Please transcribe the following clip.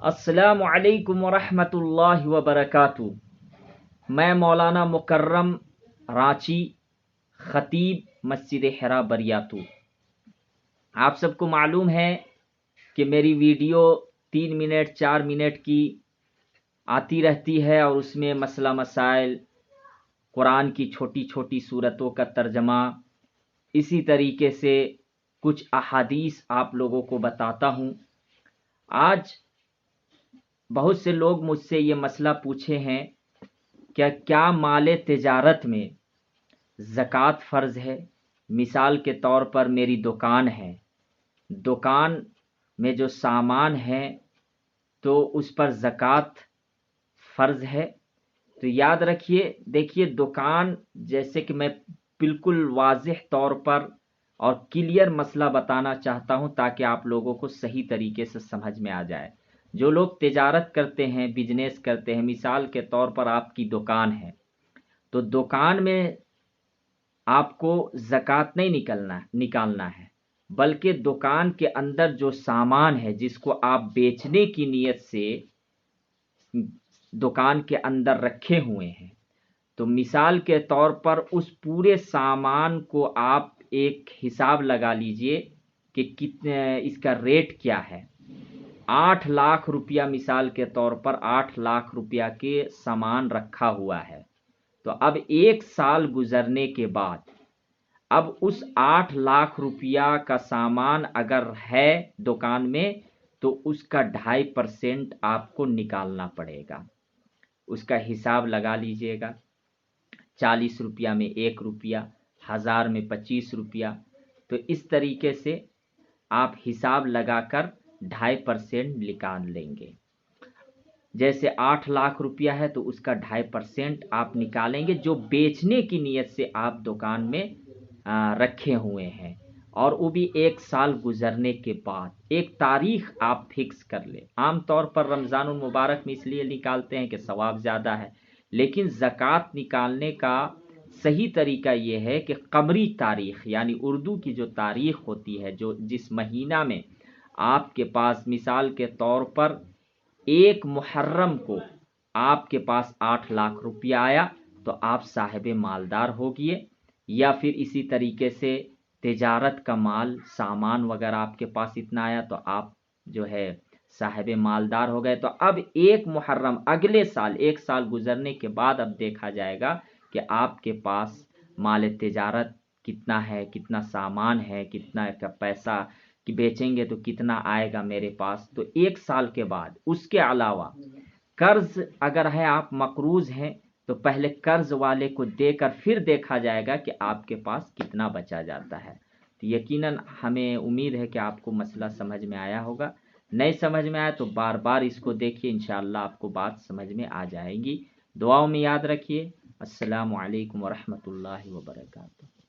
السلام علیکم ورحمۃ اللہ وبرکاتہ۔ میں مولانا مکرم رانچی، خطیب مسجد حرا بریاتو۔ آپ سب کو معلوم ہے کہ میری ویڈیو 3 منٹ 4 منٹ کی آتی رہتی ہے اور اس میں مسئلہ مسائل، قرآن کی چھوٹی چھوٹی صورتوں کا ترجمہ، اسی طریقے سے کچھ احادیث آپ لوگوں کو بتاتا ہوں۔ آج بہت سے لوگ مجھ سے یہ مسئلہ پوچھے ہیں کہ کیا مال تجارت میں زکوٰۃ فرض ہے؟ مثال کے طور پر میری دکان ہے، دکان میں جو سامان ہے تو اس پر زکوٰۃ فرض ہے؟ تو یاد رکھیے، دیکھیے دکان، جیسے کہ میں بالکل واضح طور پر اور کلیئر مسئلہ بتانا چاہتا ہوں تاکہ آپ لوگوں کو صحیح طریقے سے سمجھ میں آ جائے۔ جو لوگ تجارت کرتے ہیں، بزنس کرتے ہیں، مثال کے طور پر آپ کی دکان ہے تو دکان میں آپ کو زکوٰۃ نہیں نکالنا ہے، بلکہ دکان کے اندر جو سامان ہے جس کو آپ بیچنے کی نیت سے دکان کے اندر رکھے ہوئے ہیں، تو مثال کے طور پر اس پورے سامان کو آپ ایک حساب لگا لیجئے کہ کتنے اس کا ریٹ کیا ہے۔ 8 لاکھ روپیہ مثال کے طور پر 8 لاکھ روپیہ کے سامان رکھا ہوا ہے، تو اب 1 سال گزرنے کے بعد اب اس 8 لاکھ روپیہ کا سامان اگر ہے دکان میں تو اس کا 2.5% آپ کو نکالنا پڑے گا۔ اس کا حساب لگا لیجئے گا، 40 روپیہ میں 1 روپیہ، 1000 میں 25 روپیہ، تو اس طریقے سے آپ حساب لگا کر 2.5% نکال لیں گے۔ جیسے 8 لاکھ روپیہ ہے تو اس کا 2.5% آپ نکالیں گے جو بیچنے کی نیت سے آپ دکان میں رکھے ہوئے ہیں، اور وہ بھی 1 سال گزرنے کے بعد ایک تاریخ آپ فکس کر لیں۔ عام طور پر رمضان المبارک میں اس لیے نکالتے ہیں کہ ثواب زیادہ ہے، لیکن زکوٰۃ نکالنے کا صحیح طریقہ یہ ہے کہ قمری تاریخ، یعنی اردو کی جو تاریخ ہوتی ہے، جو جس مہینہ میں آپ کے پاس مثال کے طور پر 1 محرم کو آپ کے پاس 8 لاکھ روپیہ آیا تو آپ صاحب مالدار ہو گئے، یا پھر اسی طریقے سے تجارت کا مال سامان وغیرہ آپ کے پاس اتنا آیا تو آپ جو ہے صاحب مالدار ہو گئے۔ تو اب 1 محرم اگلے سال 1 سال گزرنے کے بعد اب دیکھا جائے گا کہ آپ کے پاس مال تجارت کتنا ہے، کتنا سامان ہے، کتنا کا پیسہ کہ بیچیں گے تو کتنا آئے گا میرے پاس۔ تو 1 سال کے بعد اس کے علاوہ قرض اگر ہے، آپ مقروض ہیں تو پہلے قرض والے کو دے کر پھر دیکھا جائے گا کہ آپ کے پاس کتنا بچا جاتا ہے۔ تو یقیناً ہمیں امید ہے کہ آپ کو مسئلہ سمجھ میں آیا ہوگا۔ نہیں سمجھ میں آیا تو بار بار اس کو دیکھیے، انشاءاللہ آپ کو بات سمجھ میں آ جائے گی۔ دعاؤں میں یاد رکھیے۔ السلام علیکم ورحمۃ اللہ وبرکاتہ۔